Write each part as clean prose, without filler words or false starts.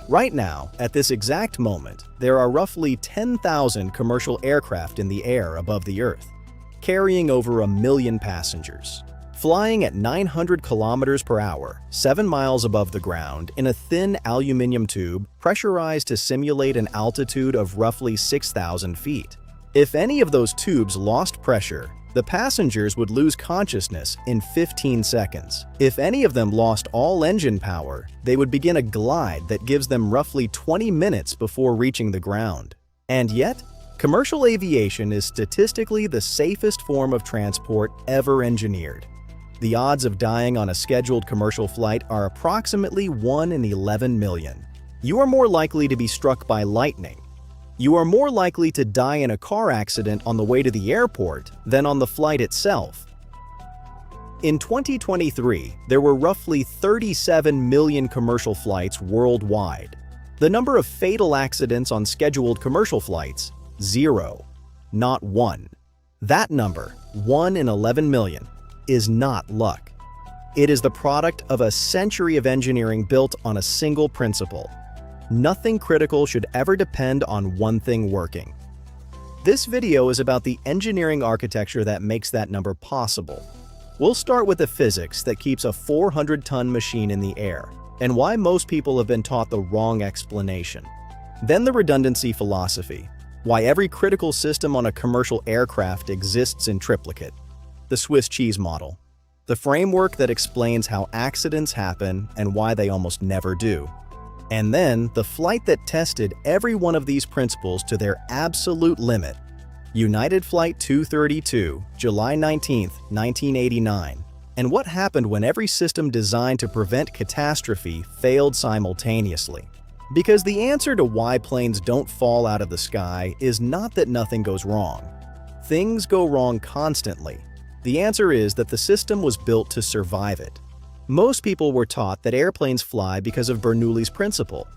Right now, at this exact moment, there are roughly 10,000 commercial aircraft in the air above the Earth, carrying over 1 million passengers. Flying at 900 kilometers per hour, 7 miles above the ground, in a thin aluminum tube pressurized to simulate an altitude of roughly 6,000 feet. If any of those tubes lost pressure, the passengers would lose consciousness in 15 seconds. If any of them lost all engine power, they would begin a glide that gives them roughly 20 minutes before reaching the ground. And yet, commercial aviation is statistically the safest form of transport ever engineered. The odds of dying on a scheduled commercial flight are approximately 1 in 11 million. You are more likely to be struck by lightning. You are more likely to die in a car accident on the way to the airport than on the flight itself. In 2023, there were roughly 37 million commercial flights worldwide. The number of fatal accidents on scheduled commercial flights, 0, not 1. That number, 1 in 11 million, is not luck. It is the product of a century of engineering built on a single principle. Nothing critical should ever depend on one thing working. This video is about the engineering architecture that makes that number possible. We'll start with the physics that keeps a 400-ton machine in the air, and why most people have been taught the wrong explanation. Then the redundancy philosophy, why every critical system on a commercial aircraft exists in triplicate. The Swiss cheese model, the framework that explains how accidents happen and why they almost never do. And then the flight that tested every one of these principles to their absolute limit, United Flight 232, July 19, 1989, and what happened when every system designed to prevent catastrophe failed simultaneously. Because the answer to why planes don't fall out of the sky is not that nothing goes wrong. Things go wrong constantly. The answer is that the system was built to survive it. Most people were taught that airplanes fly because of Bernoulli's principle.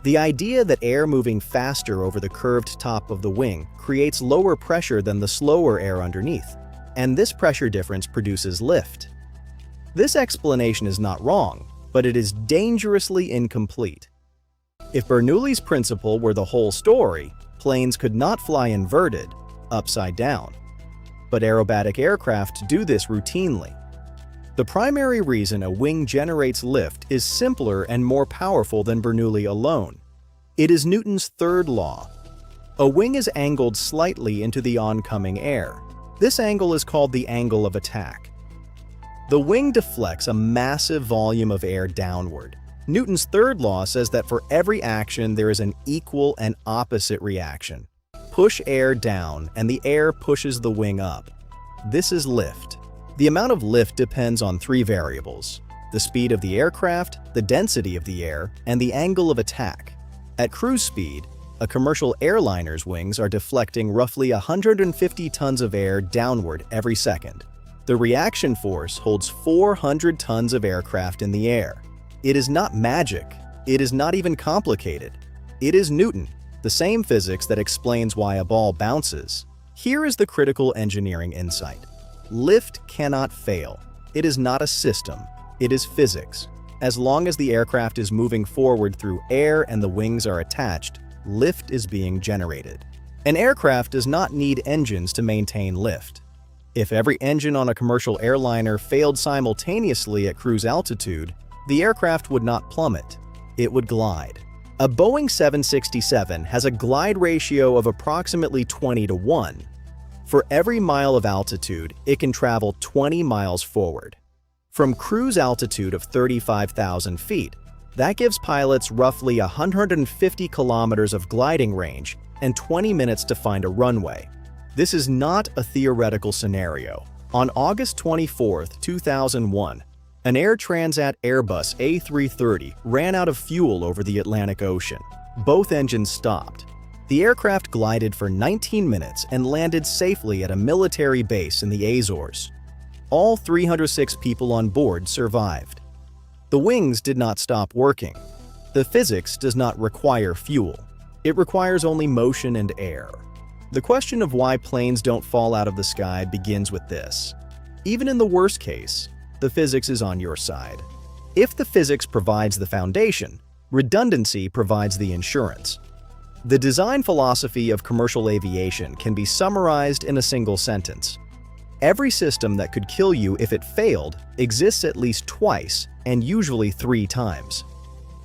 The idea that air moving faster over the curved top of the wing creates lower pressure than the slower air underneath, and this pressure difference produces lift. This explanation is not wrong, but it is dangerously incomplete. If Bernoulli's principle were the whole story, planes could not fly inverted, upside down. But aerobatic aircraft do this routinely. The primary reason a wing generates lift is simpler and more powerful than Bernoulli alone. It is Newton's third law. A wing is angled slightly into the oncoming air. This angle is called the angle of attack. The wing deflects a massive volume of air downward. Newton's third law says that for every action there is an equal and opposite reaction. Push air down and the air pushes the wing up. This is lift. The amount of lift depends on 3 variables: the speed of the aircraft, the density of the air, and the angle of attack. At cruise speed, a commercial airliner's wings are deflecting roughly 150 tons of air downward every second. The reaction force holds 400 tons of aircraft in the air. It is not magic. It is not even complicated. It is Newton, the same physics that explains why a ball bounces. Here is the critical engineering insight. Lift cannot fail. It is not a system. It is physics. As long as the aircraft is moving forward through air and the wings are attached, lift is being generated. An aircraft does not need engines to maintain lift. If every engine on a commercial airliner failed simultaneously at cruise altitude, the aircraft would not plummet. It would glide. A Boeing 767 has a glide ratio of approximately 20:1. For every mile of altitude, it can travel 20 miles forward. From cruise altitude of 35,000 feet, that gives pilots roughly 150 kilometers of gliding range and 20 minutes to find a runway. This is not a theoretical scenario. On August 24, 2001, an Air Transat Airbus A330 ran out of fuel over the Atlantic Ocean. Both engines stopped. The aircraft glided for 19 minutes and landed safely at a military base in the Azores. All 306 people on board survived. The wings did not stop working. The physics does not require fuel. It requires only motion and air. The question of why planes don't fall out of the sky begins with this. Even in the worst case, the physics is on your side. If the physics provides the foundation, Redundancy provides the insurance. The design philosophy of commercial aviation can be summarized in a single sentence. Every system that could kill you if it failed exists at least twice, and usually 3 times.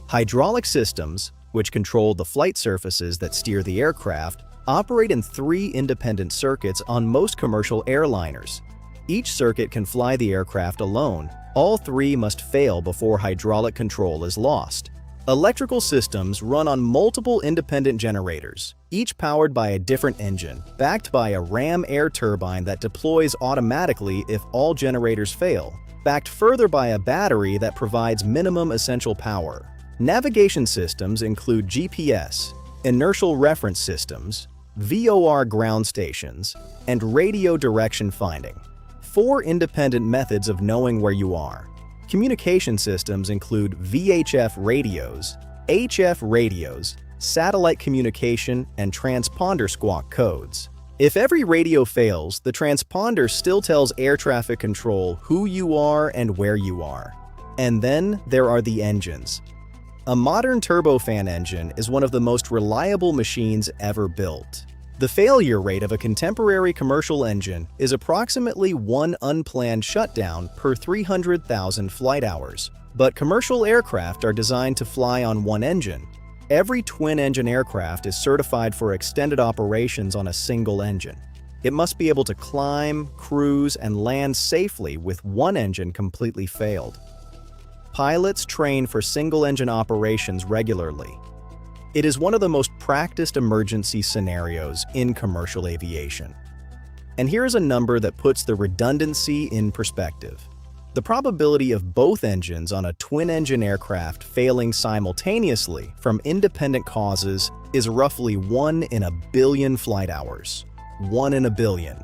Hydraulic systems, which control the flight surfaces that steer the aircraft, operate in 3 independent circuits on most commercial airliners. Each circuit can fly the aircraft alone. All 3 must fail before hydraulic control is lost. Electrical systems run on multiple independent generators, each powered by a different engine, backed by a ram air turbine that deploys automatically if all generators fail, backed further by a battery that provides minimum essential power. Navigation systems include GPS, inertial reference systems, VOR ground stations, and radio direction finding. 4 independent methods of knowing where you are. Communication systems include VHF radios, HF radios, satellite communication, and transponder squawk codes. If every radio fails, the transponder still tells air traffic control who you are and where you are. And then there are the engines. A modern turbofan engine is one of the most reliable machines ever built. The failure rate of a contemporary commercial engine is approximately 1 unplanned shutdown per 300,000 flight hours. But commercial aircraft are designed to fly on 1 engine. Every twin-engine aircraft is certified for extended operations on a single engine. It must be able to climb, cruise, and land safely with 1 engine completely failed. Pilots train for single-engine operations regularly. It is one of the most practiced emergency scenarios in commercial aviation. And here's a number that puts the redundancy in perspective. The probability of both engines on a twin-engine aircraft failing simultaneously from independent causes is roughly 1 in a billion flight hours. 1 in a billion.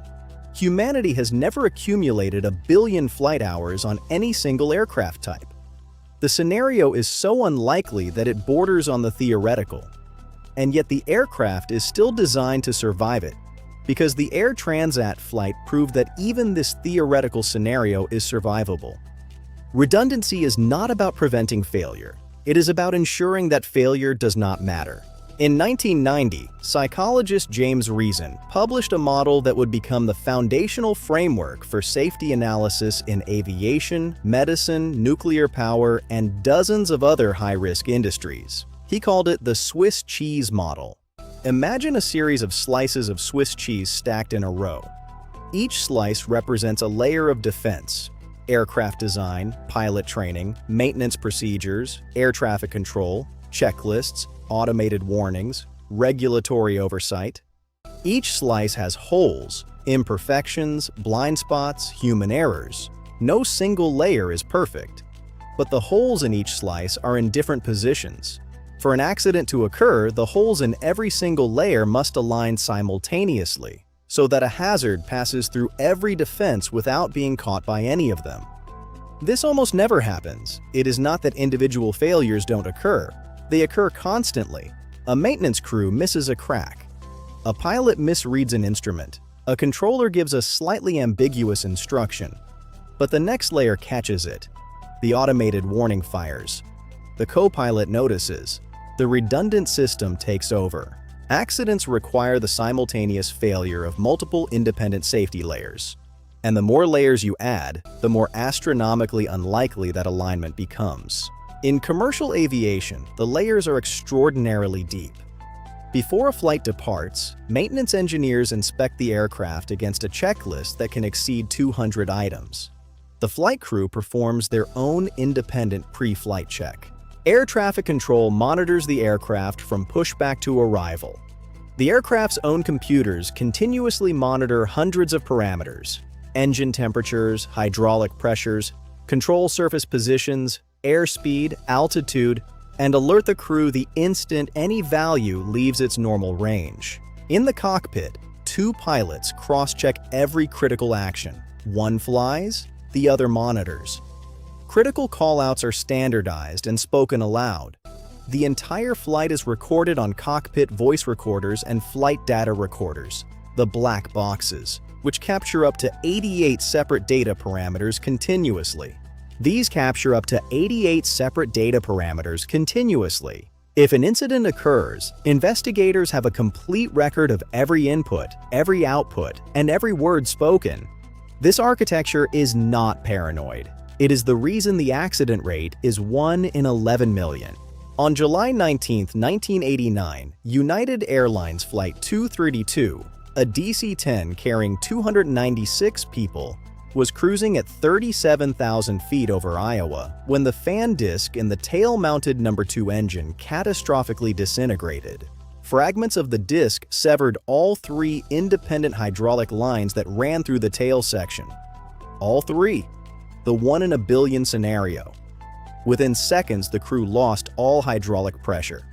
Humanity has never accumulated a billion flight hours on any single aircraft type. The scenario is so unlikely that it borders on the theoretical. And yet the aircraft is still designed to survive it, because the Air Transat flight proved that even this theoretical scenario is survivable. Redundancy is not about preventing failure. It is about ensuring that failure does not matter. In 1990, psychologist James Reason published a model that would become the foundational framework for safety analysis in aviation, medicine, nuclear power, and dozens of other high-risk industries. He called it the Swiss cheese model. Imagine a series of slices of Swiss cheese stacked in a row. Each slice represents a layer of defense: aircraft design, pilot training, maintenance procedures, air traffic control, checklists, automated warnings, regulatory oversight. Each slice has holes, imperfections, blind spots, human errors. No single layer is perfect. But the holes in each slice are in different positions. For an accident to occur, the holes in every single layer must align simultaneously, so that a hazard passes through every defense without being caught by any of them. This almost never happens. It is not that individual failures don't occur. They occur constantly. A maintenance crew misses a crack. A pilot misreads an instrument. A controller gives a slightly ambiguous instruction. But the next layer catches it. The automated warning fires. The co-pilot notices. The redundant system takes over. Accidents require the simultaneous failure of multiple independent safety layers. And the more layers you add, the more astronomically unlikely that alignment becomes. In commercial aviation, the layers are extraordinarily deep. Before a flight departs, maintenance engineers inspect the aircraft against a checklist that can exceed 200 items. The flight crew performs their own independent pre-flight check. Air traffic control monitors the aircraft from pushback to arrival. The aircraft's own computers continuously monitor hundreds of parameters: engine temperatures, hydraulic pressures, control surface positions, airspeed, altitude, and alert the crew the instant any value leaves its normal range. In the cockpit, 2 pilots cross-check every critical action. One flies, the other monitors. Critical callouts are standardized and spoken aloud. The entire flight is recorded on cockpit voice recorders and flight data recorders, the black boxes, which capture up to 88 separate data parameters continuously. These capture up to 88 separate data parameters continuously. If an incident occurs, investigators have a complete record of every input, every output, and every word spoken. This architecture is not paranoid. It is the reason the accident rate is 1 in 11 million. On July 19, 1989, United Airlines Flight 232, a DC-10 carrying 296 people, was cruising at 37,000 feet over Iowa when the fan disc in the tail-mounted No. 2 engine catastrophically disintegrated. Fragments of the disc severed all 3 independent hydraulic lines that ran through the tail section. All 3. The 1 in a billion scenario. Within seconds, the crew lost all hydraulic pressure.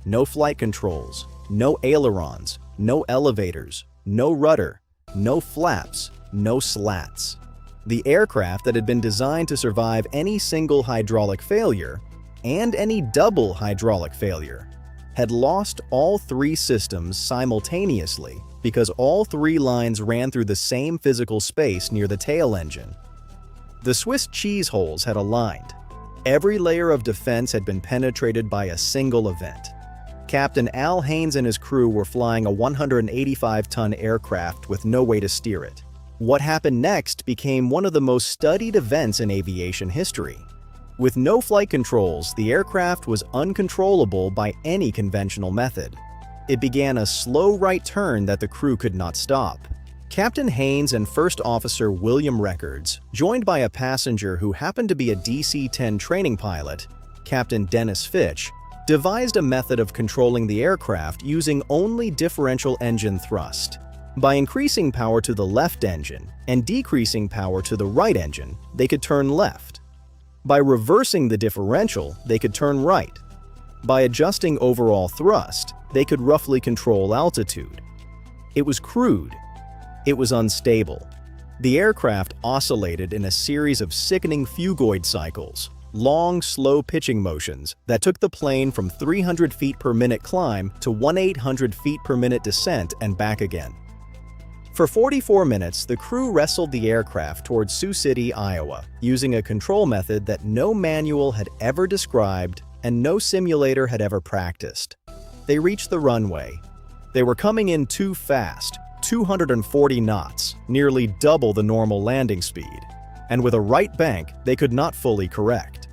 No flight controls, no ailerons, no elevators, no rudder, no flaps, no slats. The aircraft that had been designed to survive any single hydraulic failure and any double hydraulic failure had lost all 3 systems simultaneously because all 3 lines ran through the same physical space near the tail engine. The Swiss cheese holes had aligned. Every layer of defense had been penetrated by a single event. Captain Al Haynes and his crew were flying a 185-ton aircraft with no way to steer it. What happened next became one of the most studied events in aviation history. With no flight controls, the aircraft was uncontrollable by any conventional method. It began a slow right turn that the crew could not stop. Captain Haynes and First Officer William Records, joined by a passenger who happened to be a DC-10 training pilot, Captain Dennis Fitch, devised a method of controlling the aircraft using only differential engine thrust. By increasing power to the left engine and decreasing power to the right engine, they could turn left. By reversing the differential, they could turn right. By adjusting overall thrust, they could roughly control altitude. It was crude. It was unstable. The aircraft oscillated in a series of sickening phugoid cycles, long, slow pitching motions that took the plane from 300 feet per minute climb to 1,800 feet per minute descent and back again. For 44 minutes, the crew wrestled the aircraft towards Sioux City, Iowa, using a control method that no manual had ever described and no simulator had ever practiced. They reached the runway. They were coming in too fast, 240 knots, nearly double the normal landing speed, and with a right bank, they could not fully correct.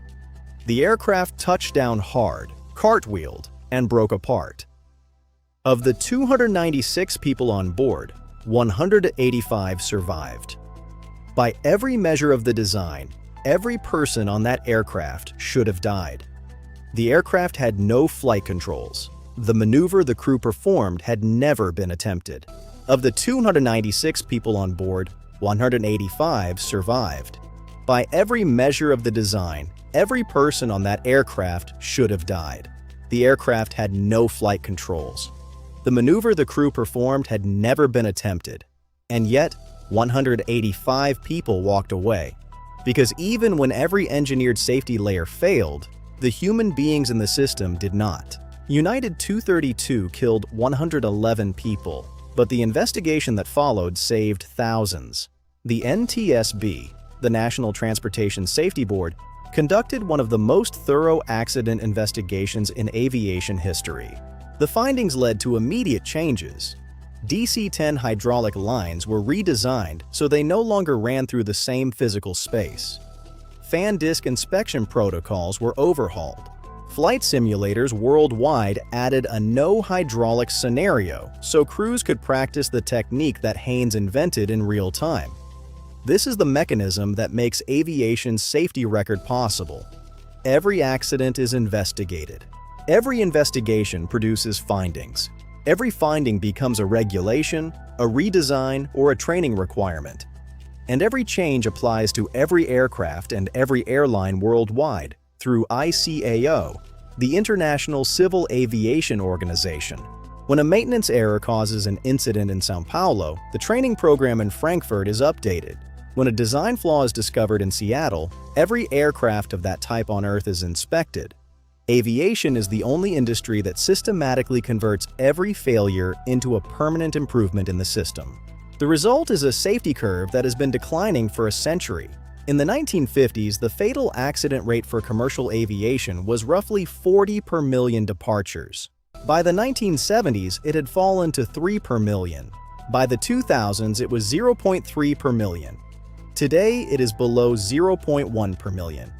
The aircraft touched down hard, cartwheeled, and broke apart. Of the 296 people on board, 185 survived. By every measure of the design, every person on that aircraft should have died. The aircraft had no flight controls. The maneuver the crew performed had never been attempted. Of the 296 people on board, 185 survived. By every measure of the design, every person on that aircraft should have died. The aircraft had no flight controls. The maneuver the crew performed had never been attempted, and yet 185 people walked away. Because even when every engineered safety layer failed, the human beings in the system did not. United 232 killed 111 people, but the investigation that followed saved thousands. The NTSB, the National Transportation Safety Board, conducted one of the most thorough accident investigations in aviation history. The findings led to immediate changes. DC-10 hydraulic lines were redesigned so they no longer ran through the same physical space. Fan disc inspection protocols were overhauled. Flight simulators worldwide added a no hydraulics scenario so crews could practice the technique that Haynes invented in real time. This is the mechanism that makes aviation's safety record possible. Every accident is investigated. Every investigation produces findings. Every finding becomes a regulation, a redesign, or a training requirement. And every change applies to every aircraft and every airline worldwide through ICAO, the International Civil Aviation Organization. When a maintenance error causes an incident in São Paulo, the training program in Frankfurt is updated. When a design flaw is discovered in Seattle, every aircraft of that type on Earth is inspected. Aviation is the only industry that systematically converts every failure into a permanent improvement in the system. The result is a safety curve that has been declining for a century. In the 1950s, the fatal accident rate for commercial aviation was roughly 40 per million departures. By the 1970s, it had fallen to 3 per million. By the 2000s, it was 0.3 per million. Today, it is below 0.1 per million.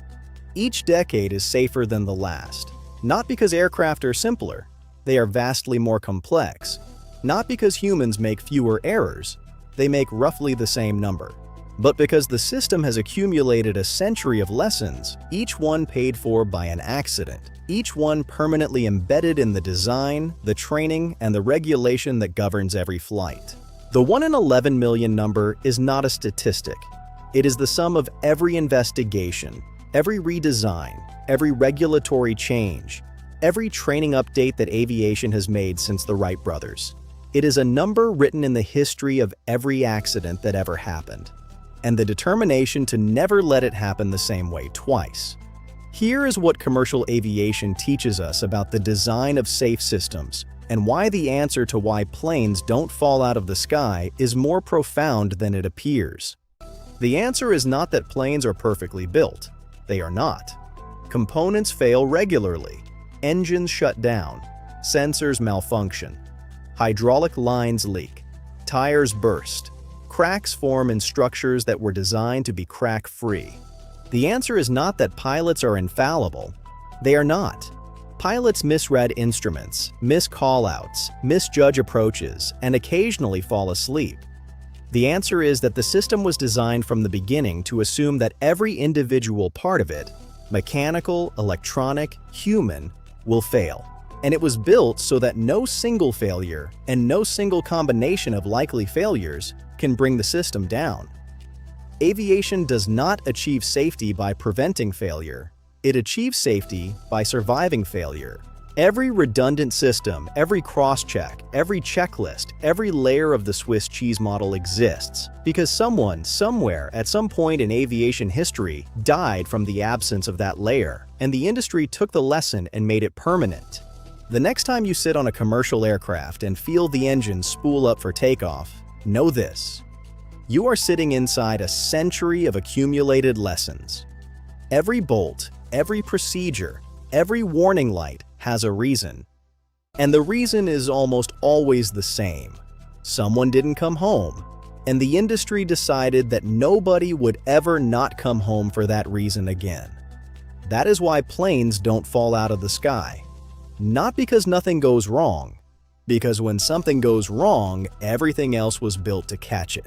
Each decade is safer than the last, not because aircraft are simpler. They are vastly more complex. Not because humans make fewer errors. They make roughly the same number. But because the system has accumulated a century of lessons, each one paid for by an accident, each one permanently embedded in the design, the training, and the regulation that governs every flight. The 1 in 11 million number is not a statistic. It is the sum of every investigation, every redesign, every regulatory change, every training update that aviation has made since the Wright brothers. It is a number written in the history of every accident that ever happened, and the determination to never let it happen the same way twice. Here is what commercial aviation teaches us about the design of safe systems and why the answer to why planes don't fall out of the sky is more profound than it appears. The answer is not that planes are perfectly built. They are not. Components fail regularly. Engines shut down. Sensors malfunction. Hydraulic lines leak. Tires burst. Cracks form in structures that were designed to be crack-free. The answer is not that pilots are infallible. They are not. Pilots misread instruments, miss call-outs, misjudge approaches, and occasionally fall asleep. The answer is that the system was designed from the beginning to assume that every individual part of it, mechanical, electronic, human, will fail. And it was built so that no single failure and no single combination of likely failures can bring the system down. Aviation does not achieve safety by preventing failure. It achieves safety by surviving failure. Every redundant system, every cross-check, every checklist, every layer of the Swiss cheese model exists because someone, somewhere, at some point in aviation history, died from the absence of that layer, and the industry took the lesson and made it permanent. The next time you sit on a commercial aircraft and feel the engine spool up for takeoff, know this: you are sitting inside a century of accumulated lessons. Every bolt, every procedure, every warning light has a reason. And the reason is almost always the same. Someone didn't come home, and the industry decided that nobody would ever not come home for that reason again. That is why planes don't fall out of the sky. Not because nothing goes wrong, because when something goes wrong, everything else was built to catch it.